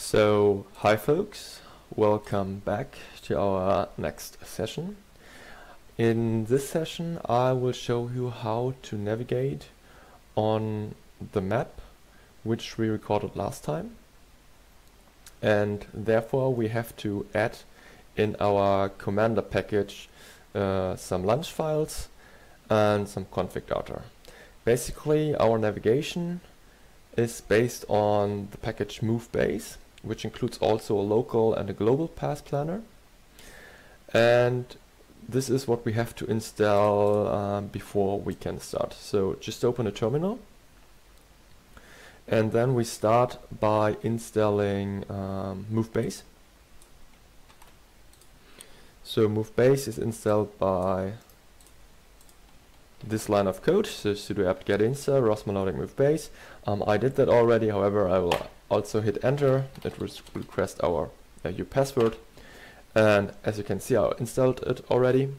So, hi folks, welcome back to our next session. In this session I will show you how to navigate on the map which we recorded last time, and therefore we have to add in our commander package some launch files and some config data. Basically our navigation is based on the package MoveBase, which includes also a local and a global path planner, and this is what we have to install before we can start. So just open a terminal, and then we start by installing MoveBase. So MoveBase is installed by this line of code, so sudo apt-get install rosmelodic MoveBase. I did that already, however I will also hit enter. It will request our your password, and as you can see I installed it already.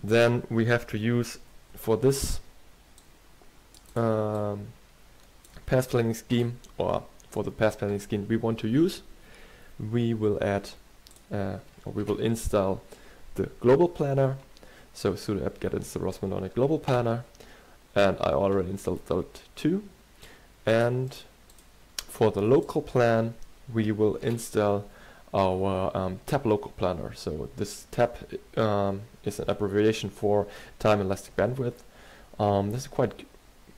Then we have to use for this path planning scheme, or for the path planning scheme we want to use, we will add or we will install the global planner. So sudo apt-get install rosmelodic global planner, and I already installed that too. And for the local plan we will install our tab local planner. So this tab is an abbreviation for time elastic bandwidth. This is quite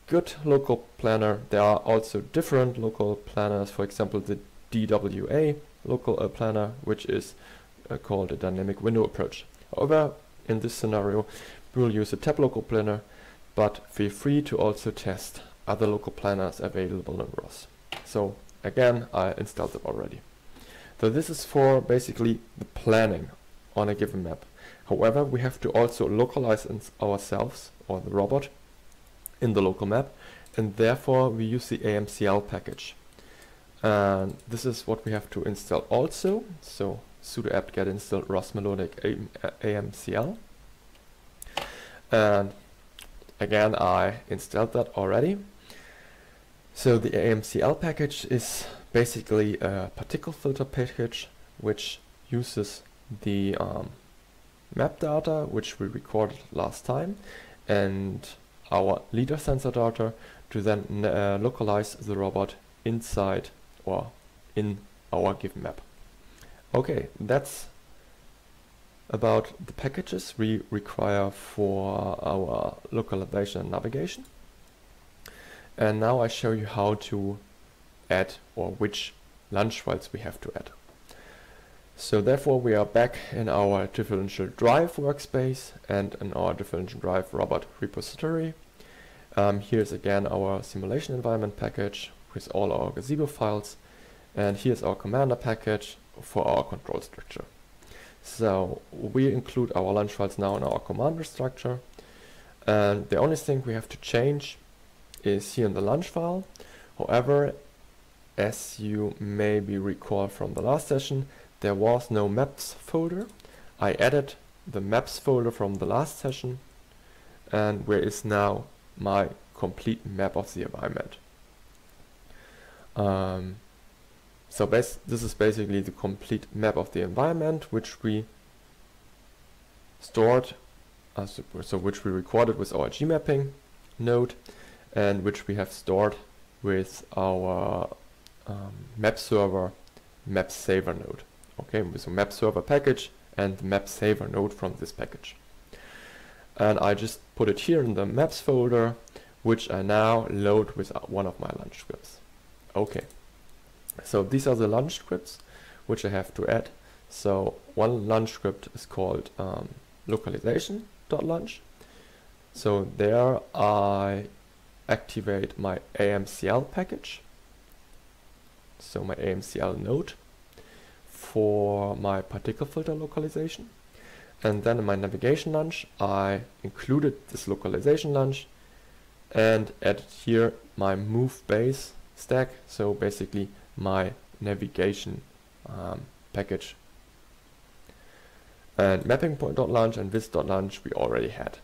good local planner. There are also different local planners, for example the DWA local planner, which is called a dynamic window approach. However, in this scenario we will use a tab local planner, but feel free to also test other local planners available in ROS. So again, I installed it already. So this is for basically the planning on a given map. However, we have to also localize ourselves, or the robot, in the local map, and therefore we use the amcl package. And this is what we have to install also. So sudo apt-get install rosmelodic amcl. And again, I installed that already. So the amcl package is basically a particle filter package which uses the map data which we recorded last time and our leader sensor data to then localize the robot inside or in our given map. Okay, that's about the packages we require for our localization and navigation. And now I show you how to add, or which launch files we have to add. So therefore we are back in our differential drive workspace and in our differential drive robot repository. Here's again our simulation environment package with all our gazebo files, and here's our commander package for our control structure. So we include our launch files now in our commander structure, and the only thing we have to change is here in the launch file. However, as you maybe recall from the last session, there was no maps folder. I added the maps folder from the last session, and where is now my complete map of the environment. So this is basically the complete map of the environment which we stored, which we recorded with our gmapping node, and which we have stored with our map server map saver node. Okay, with a map server package and the map saver node from this package. And I just put it here in the maps folder, which I now load with one of my launch scripts. Okay, so these are the launch scripts which I have to add. So one launch script is called localization.launch. So there I activate my amcl package, so my amcl node for my particle filter localization, and then in my navigation launch I included this localization launch and added here my MoveBase stack, so basically my navigation package. And mapping.launch and this.launch we already had.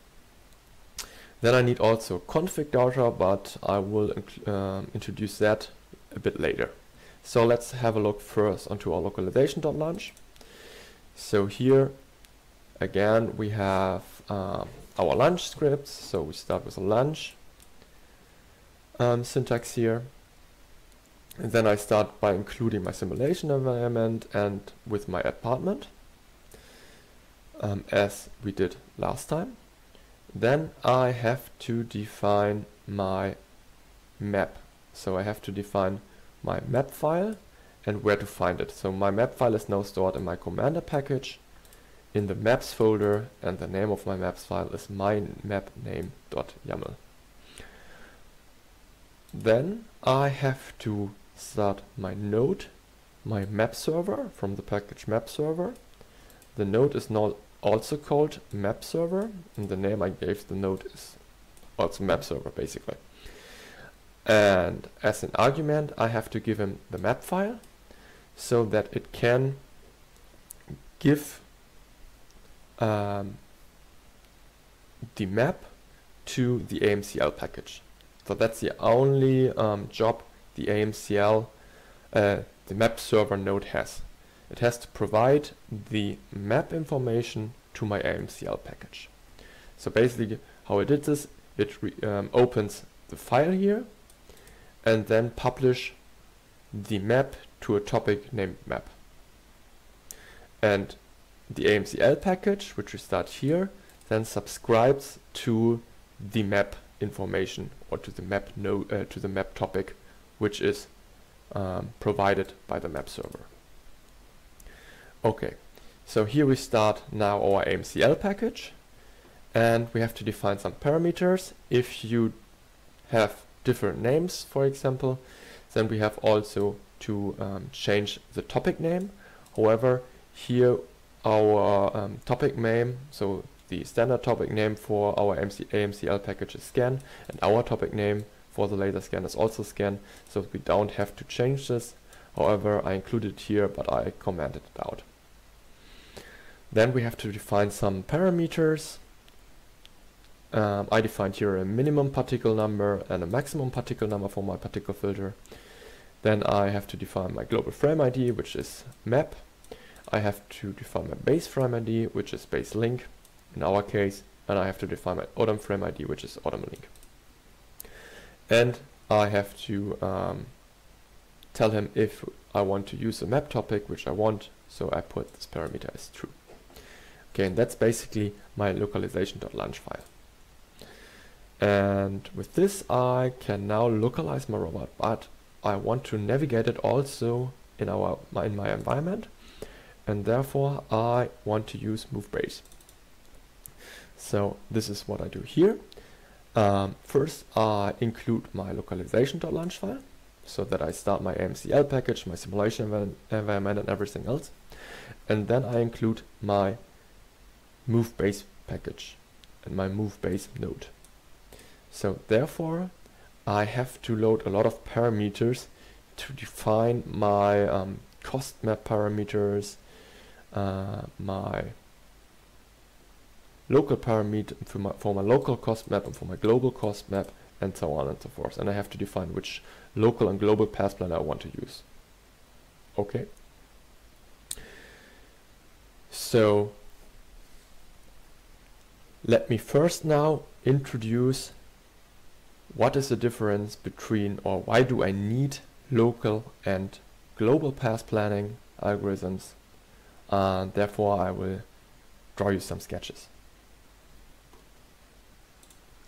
Then I need also config data, but I will introduce that a bit later. So let's have a look first onto our localization.launch. So here again we have our launch scripts. So we start with a launch syntax here. And then I start by including my simulation environment and with my apartment, as we did last time. Then I have to define my map. So I have to define my map file and where to find it. So my map file is now stored in my commander package in the maps folder, and the name of my maps file is mymapname.yaml. Then I have to start my node, my map server from the package map server. The node is now also called map server, and the name I gave the node is also map server basically. And as an argument I have to give him the map file so that it can give the map to the amcl package. So that's the only job the amcl, the map server node has. It has to provide the map information to my amcl package. So basically how it did this, it opens the file here and then publish the map to a topic named map. And the amcl package, which we start here, then subscribes to the map information or to the map node, to the map topic, which is provided by the map server. Okay, so here we start now our amcl package, and we have to define some parameters. If you have different names, for example, then we have also to change the topic name. However, here our topic name, so the standard topic name for our amcl package is scan, and our topic name for the laser scan is also scan, so we don't have to change this. However, I included it here, but I commented it out. Then we have to define some parameters. I defined here a minimum particle number and a maximum particle number for my particle filter. Then I have to define my global frame ID, which is map. I have to define my base frame ID, which is base link in our case, and I have to define my autumn frame ID, which is autumn link. And I have to tell him if I want to use a map topic, which I want, so I put this parameter as true. Okay, and that's basically my localization.launch file. And with this I can now localize my robot, but I want to navigate it also in my environment, and therefore I want to use move base. So this is what I do here. First I include my localization.launch file, so that I start my amcl package, my simulation environment and everything else. And then I include my move base package and my move base node. So therefore I have to load a lot of parameters to define my cost map parameters, my local parameter for my local cost map and for my global cost map, and so on and so forth. And I have to define which local and global path plan I want to use. Okay. So let me first now introduce what is the difference between, or why do I need local and global path planning algorithms. Therefore I will draw you some sketches.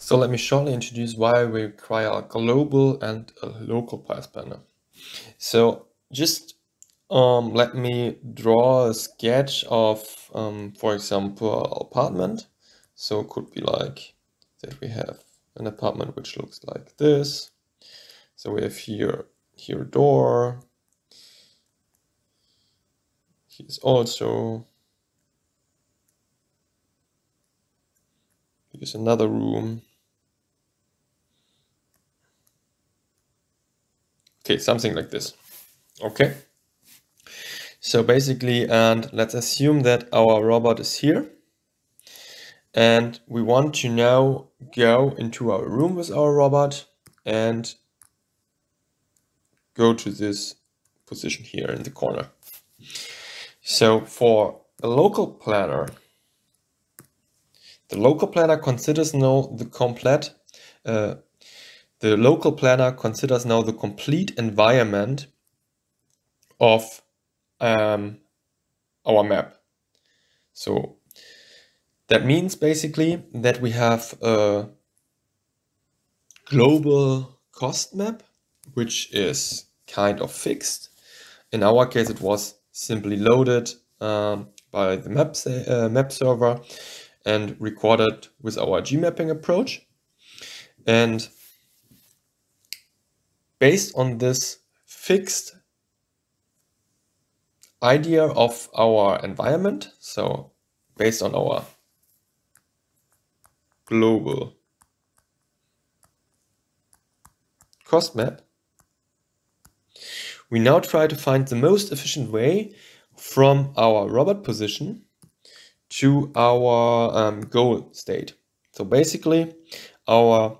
So let me shortly introduce why we require a global and a local path planner. So just let me draw a sketch of, for example, an apartment. So it could be like that we have an apartment which looks like this. So we have here a door. Here's another room. Okay, something like this. Okay. So basically, and let's assume that our robot is here. And we want to now go into our room with our robot and go to this position here in the corner. So for a local planner, the local planner considers now the complete environment of our map. So that means basically that we have a global cost map, which is kind of fixed. In our case, it was simply loaded by the map server and recorded with our gmapping approach. And based on this fixed idea of our environment, so based on our global cost map, we now try to find the most efficient way from our robot position to our goal state. So basically, our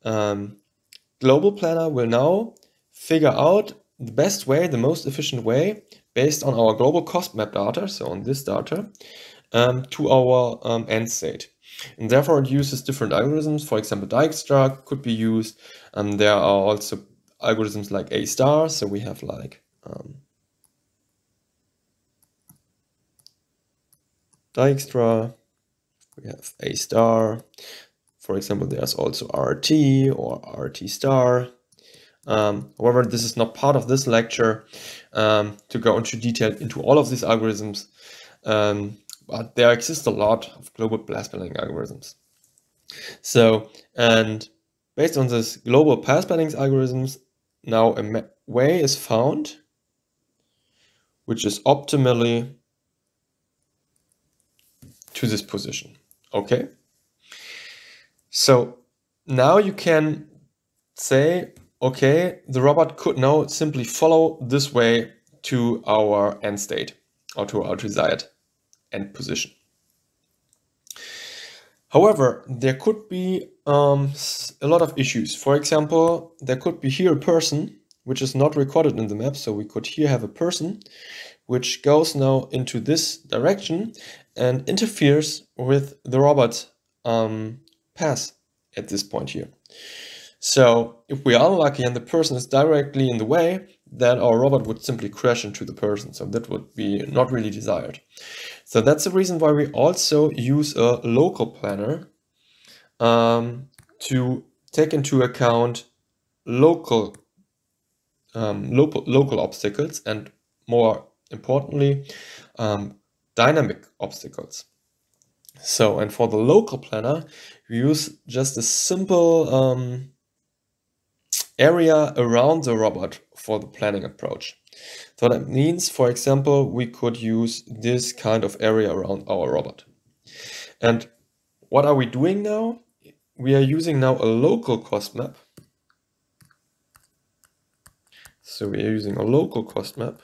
global planner will now figure out the best way, the most efficient way, based on our global cost map data, so on this data, to our end state. And therefore it uses different algorithms. For example, Dijkstra could be used. There are also algorithms like A star. So we have like Dijkstra, we have A star. For example, there's also RT or RT star. However, this is not part of this lecture to go into detail into all of these algorithms. But there exists a lot of global path planning algorithms. So, and based on this global path planning algorithms, now a way is found which is optimally to this position. Okay. So now you can say, okay, the robot could now simply follow this way to our end state or to our desired end position. However, there could be a lot of issues. For example, there could be here a person which is not recorded in the map. So we could here have a person which goes now into this direction and interferes with the robot path at this point here. So if we are unlucky and the person is directly in the way, then our robot would simply crash into the person. So that would be not really desired. So that's the reason why we also use a local planner to take into account local obstacles and, more importantly, dynamic obstacles. So, and for the local planner, we use just a simple area around the robot for the planning approach. So that means, for example, we could use this kind of area around our robot. And what are we doing now? We are using now a local cost map. So we are using a local cost map.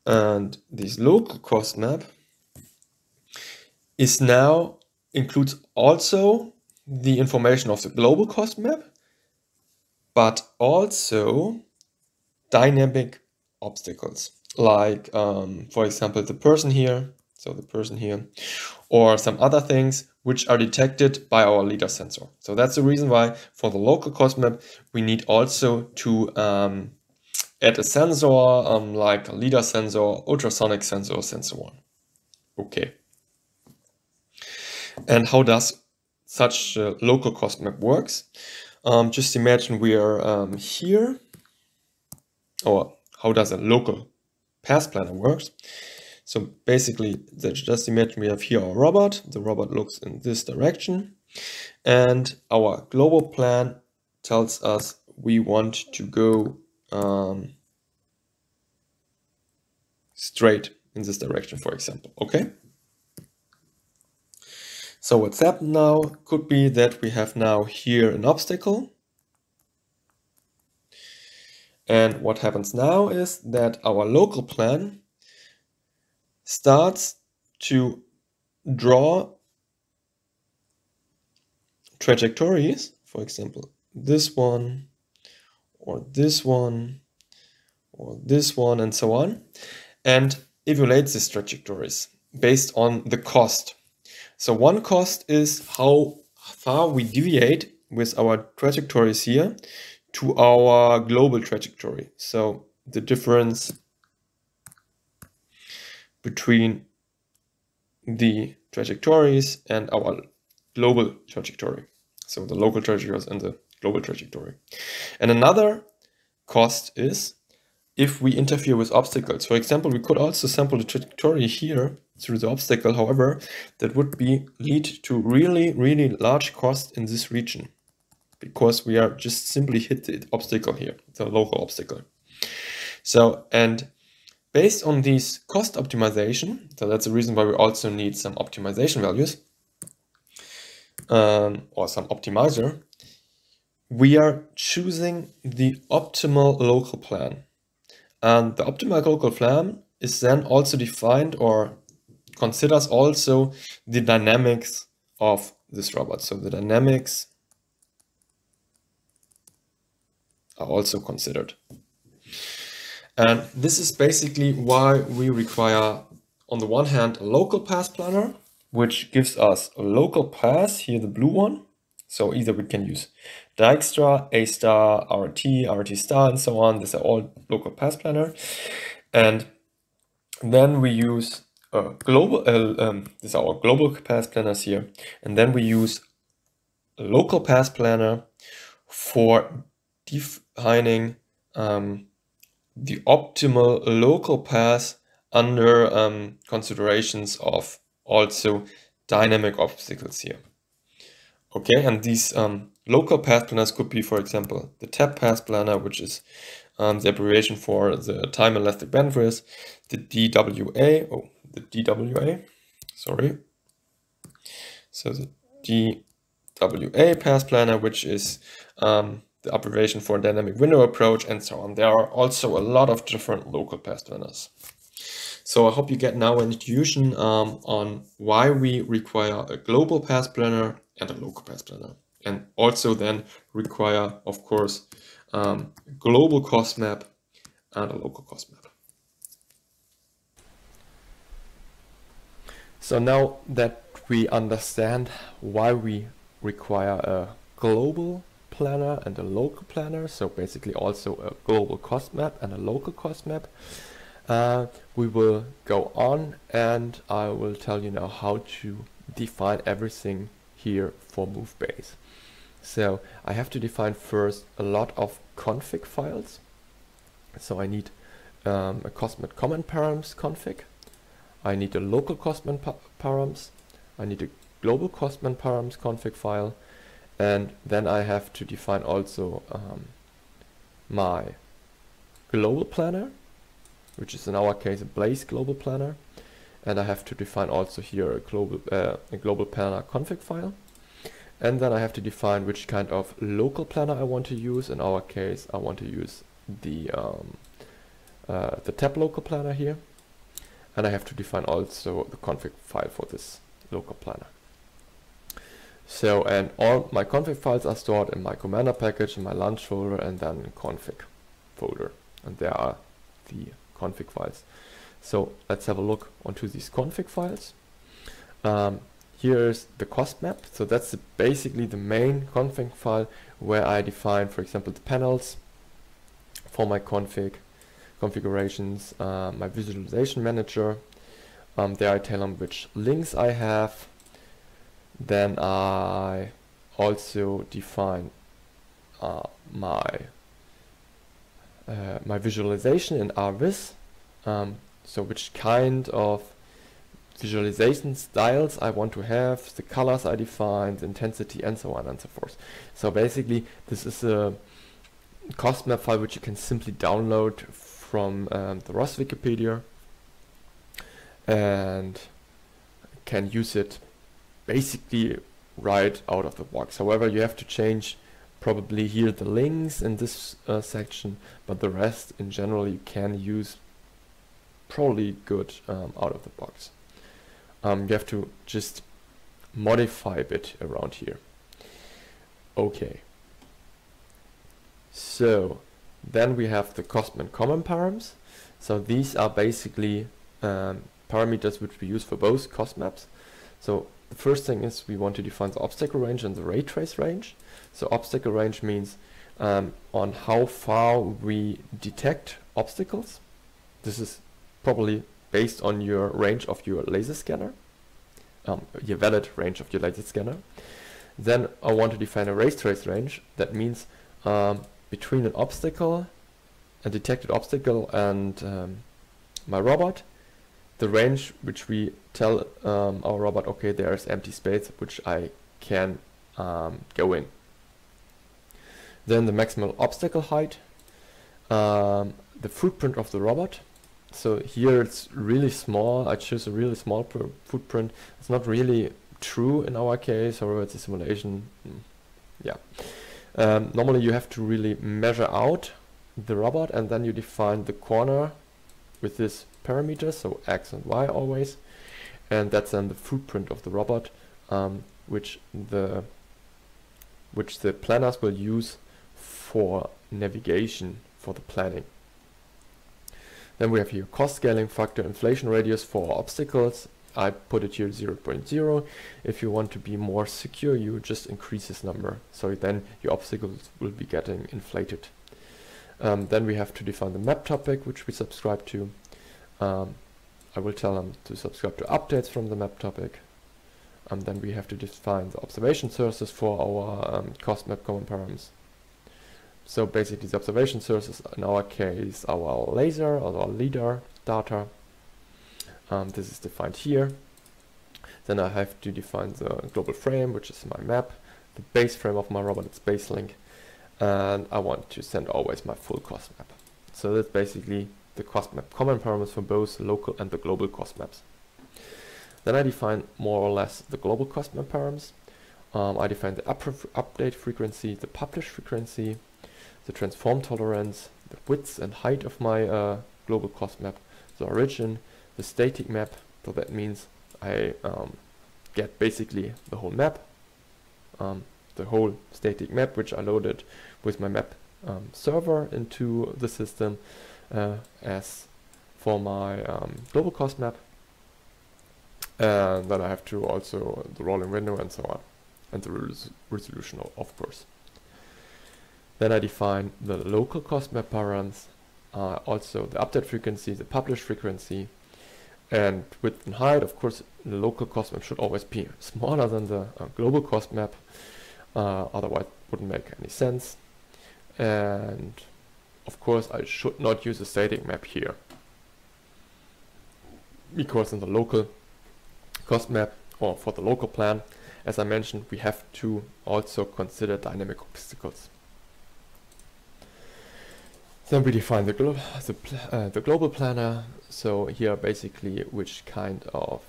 And this local cost map is now includes also the information of the global cost map, but also dynamic obstacles, like, for example, the person here, so the person here, or some other things which are detected by our LiDAR sensor. So that's the reason why for the local cost map, we need also to add a sensor, like a LiDAR sensor, ultrasonic sensor, sensor one. Okay. And how does such a local cost map works? Just imagine we are here, or how does a local path planner works? So basically, just imagine we have here our robot. The robot looks in this direction, and our global plan tells us we want to go straight in this direction, for example. Okay. So what's happened now could be that we have now here an obstacle. And what happens now is that our local plan starts to draw trajectories, for example, this one or this one, or this one, and so on, and evaluate these trajectories based on the cost. So one cost is how far we deviate with our trajectories here to our global trajectory. So the difference between the trajectories and our global trajectory. So the local trajectories and the global trajectory. And another cost is if we interfere with obstacles. For example, we could also sample the trajectory here through the obstacle. However, that would lead to really, really large cost in this region because we are just simply hit the obstacle here, the local obstacle. So, and based on these cost optimization, so that's the reason why we also need some optimization values or some optimizer, we are choosing the optimal local plan. And the optimal local plan is then also defined or considers also the dynamics of this robot. So the dynamics are also considered. And this is basically why we require, on the one hand, a local path planner, which gives us a local path, here the blue one. So either we can use Dijkstra, A star, RT star, and so on. These are all local path planner. And then we use a global, these are our global path planners here. And then we use a local path planner for defining the optimal local path under considerations of also dynamic obstacles here. Okay, and these local path planners could be, for example, the TAP path planner, which is the abbreviation for the time elastic bandwidth, the DWA, sorry. So the DWA path planner, which is the abbreviation for dynamic window approach, and so on. There are also a lot of different local path planners. So I hope you get now an intuition on why we require a global path planner and a local path planner, and also then require, of course, a global cost map and a local cost map. So now that we understand why we require a global planner and a local planner, so basically also a global cost map and a local cost map, we will go on and I will tell you now how to define everything here for MoveBase. So I have to define first a lot of config files. So I need a cosmet command params config. I need a local cosmet params. I need a global cosmet params config file. And then I have to define also my global planner, which is in our case a Blaze global planner. And I have to define also here a global planner config file. And then I have to define which kind of local planner I want to use. In our case, I want to use the tab local planner here. And I have to define also the config file for this local planner. So, and all my config files are stored in my commander package, in my launch folder, and then in config folder. And there are the config files. So let's have a look onto these config files. Here's the cost map. So that's basically the main config file where I define, for example, the panels for my configurations, my visualization manager. There I tell them which links I have. Then I also define my visualization in RViz. So which kind of visualization styles I want to have, the colors I define, the intensity, and so on and so forth. So basically this is a cost map file which you can simply download from the ROS Wikipedia and can use it basically right out of the box. However, you have to change probably here the links in this section, but the rest in general you can use probably good out of the box. You have to just modify a bit around here. Okay. So Then we have the Cosm common params. So these are basically parameters which we use for both cost maps. So the first thing is we want to define the obstacle range and the ray trace range. So obstacle range means on how far we detect obstacles. This is probably based on your range of your laser scanner, your valid range of your laser scanner. Then I want to define a ray trace range. That means between an obstacle, a detected obstacle, and my robot, the range which we tell our robot, okay, there is empty space which I can go in. Then the maximal obstacle height, the footprint of the robot. So here it's really small. I choose a really small footprint. It's not really true in our case, however it's a simulation. Yeah. Normally you have to really measure out the robot, and then you define the corner with this parameter, so x and y always, and that's then the footprint of the robot, which the planners will use for navigation, for the planning. Then we have here cost scaling factor, inflation radius for obstacles. I put it here 0.0. If you want to be more secure, you just increase this number, so then your obstacles will be getting inflated. Then we have to define the map topic which we subscribe to. I will tell them to subscribe to updates from the map topic. Then we have to define the observation sources for our cost map common params. So basically the observation sources, in our case, our laser or our LiDAR data. This is defined here. Then I have to define the global frame, which is my map, the base frame of my robot, its base link, and I want to send always my full cost map. So that's basically the cost map common parameters for both local and the global cost maps. Then I define more or less the global cost map params. I define the update frequency, the publish frequency, the transform tolerance, the width and height of my global cost map, the origin, the static map. So that means I get basically the whole map, the whole static map, which I loaded with my map server into the system as for my global cost map. And then I have to also the rolling window and so on, and the resolution of course. Then I define the local cost map params, also the update frequency, the publish frequency, and width and height. Of course, the local cost map should always be smaller than the global cost map, otherwise it wouldn't make any sense. And of course, I should not use a static map here, because in the local cost map, or for the local plan, as I mentioned, we have to also consider dynamic obstacles. Then we define the global planner. So here basically which kind of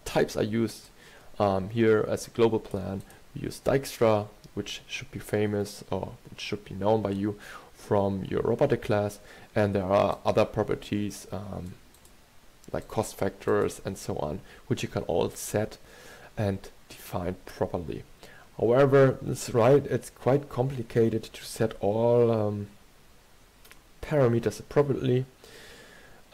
types are used. Here as a global plan we use Dijkstra, which should be famous or which should be known by you from your robotic class, and there are other properties like cost factors and so on, which you can all set and define properly. However, that's right, it's quite complicated to set all parameters appropriately.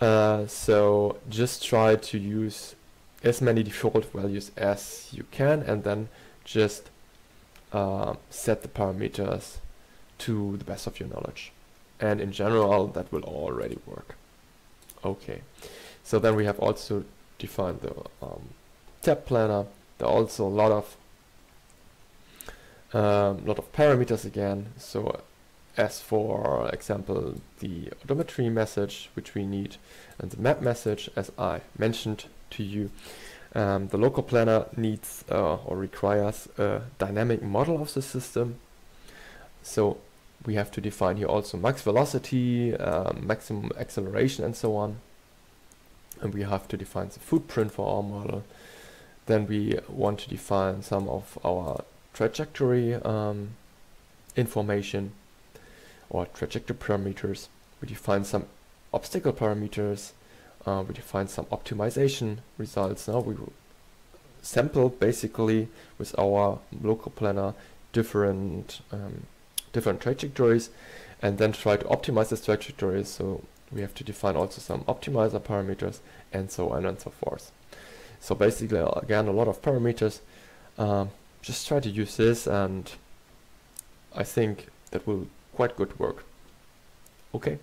So just try to use as many default values as you can, and then just set the parameters to the best of your knowledge. And in general, that will already work. Okay, so then we have also defined the tab planner. There are also a lot of parameters again. So as for example the odometry message which we need, and the map message, as I mentioned to you, the local planner needs or requires a dynamic model of the system. So we have to define here also max velocity, maximum acceleration and so on, and we have to define the footprint for our model. Then we want to define some of our trajectory information or trajectory parameters. We define some obstacle parameters. We define some optimization results. Now we will sample basically with our local planner different different trajectories and then try to optimize this trajectory. So we have to define also some optimizer parameters and so on and so forth. So basically, again, a lot of parameters. Just try to use this, and I think that will quite good work. Okay.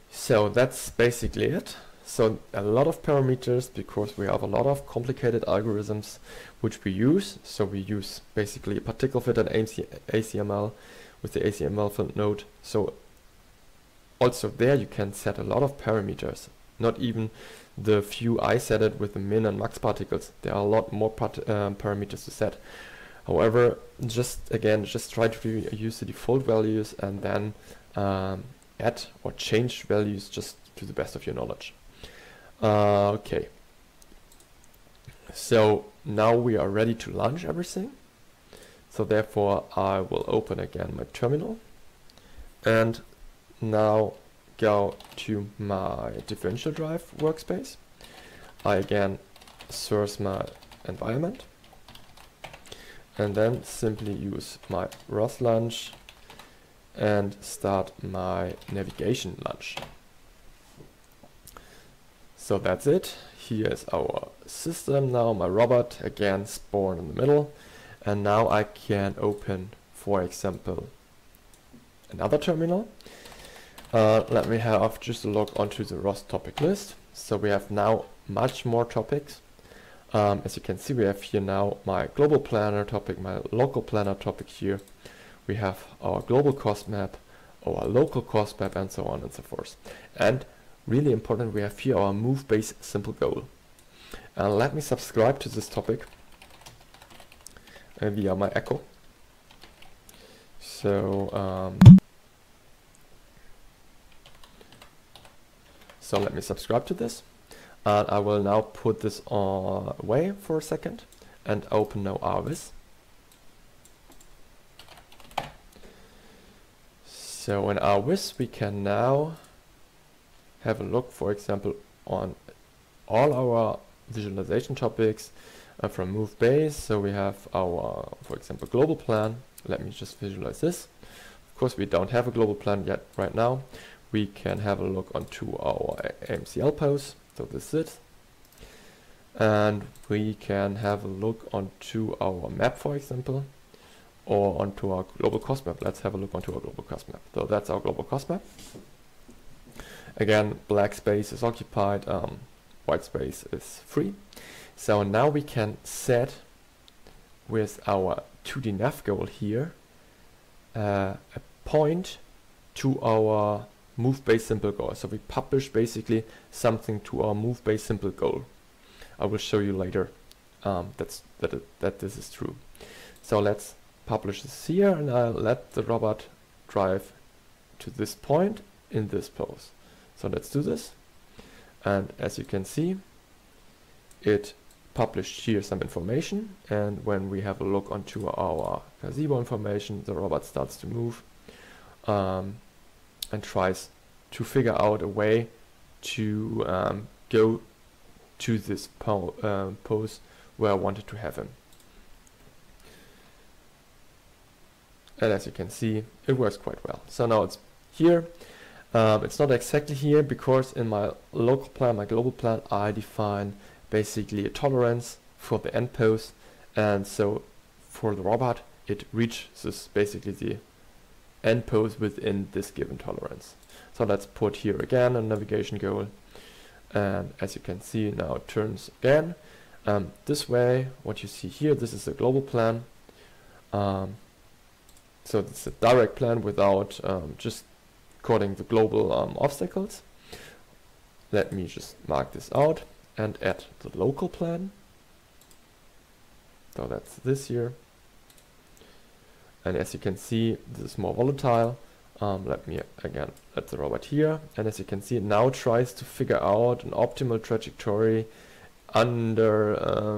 So that's basically it. So a lot of parameters, because we have a lot of complicated algorithms which we use. So we use basically a particle fit and ACML with the ACML field node. So also there you can set a lot of parameters, not even the few I set it with the min and max particles. There are a lot more parameters to set. However, just try to use the default values and then add or change values just to the best of your knowledge. Okay, so now we are ready to launch everything. So therefore I will open again my terminal and now go to my differential drive workspace. I again source my environment and then simply use my ROS launch and start my navigation launch. So that's it. Here is our system now, my robot again spawned in the middle, and now I can open, for example, another terminal. Let me have just a look onto the ROS topic list. So we have now much more topics. As you can see, we have here now my global planner topic, my local planner topic here. We have our global cost map, our local cost map, and so on and so forth. And really important, we have here our move base simple goal. Let me subscribe to this topic via my echo. So so let me subscribe to this, and I will now put this away for a second and open now RViz. So in RViz we can now have a look, for example, on all our visualization topics from move base. So we have our, for example, global plan. Let me just visualize this. Of course, we don't have a global plan yet right now. We can have a look onto our amcl pose. So this is it. And we can have a look onto our map, for example, or onto our global cost map. Let's have a look onto our global cost map. So that's our global cost map. Again, black space is occupied, white space is free. So now we can set with our 2D nav goal here a point to our move base simple goal. So we publish basically something to our move base simple goal. I will show you later that this is true. So let's publish this here, and I'll let the robot drive to this point in this pose. So let's do this, and as you can see, it published here some information, and when we have a look onto our gazebo information, the robot starts to move and tries to figure out a way to go to this pose where I wanted to have him. And as you can see, it works quite well. So now it's here. It's not exactly here because in my local plan, my global plan, I define basically a tolerance for the end pose, and so for the robot it reaches basically the end pose within this given tolerance. So let's put here again a navigation goal, and as you can see now it turns again this way. What you see here, this is a global plan, so it's a direct plan without just coding the global obstacles. Let me just mark this out and add the local plan. So that's this here. And as you can see, this is more volatile. Let me again add the robot here. And as you can see, it now tries to figure out an optimal trajectory under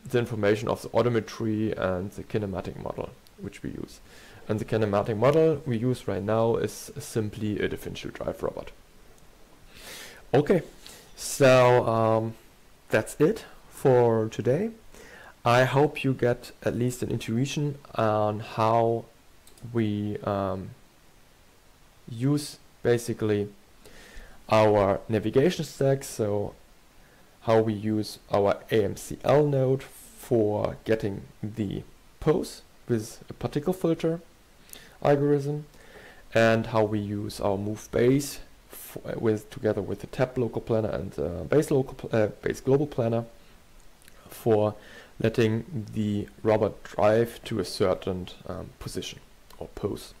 the information of the odometry and the kinematic model which we use. And the kinematic model we use right now is simply a differential drive robot. Okay, so that's it for today. I hope you get at least an intuition on how we use basically our navigation stack, so how we use our AMCL node for getting the pose with a particle filter algorithm, and how we use our move base together with the tab local planner and base global planner for letting the robot drive to a certain position or pose.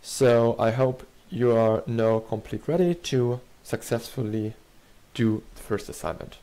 So I hope you are now complete ready to successfully do the first assignment.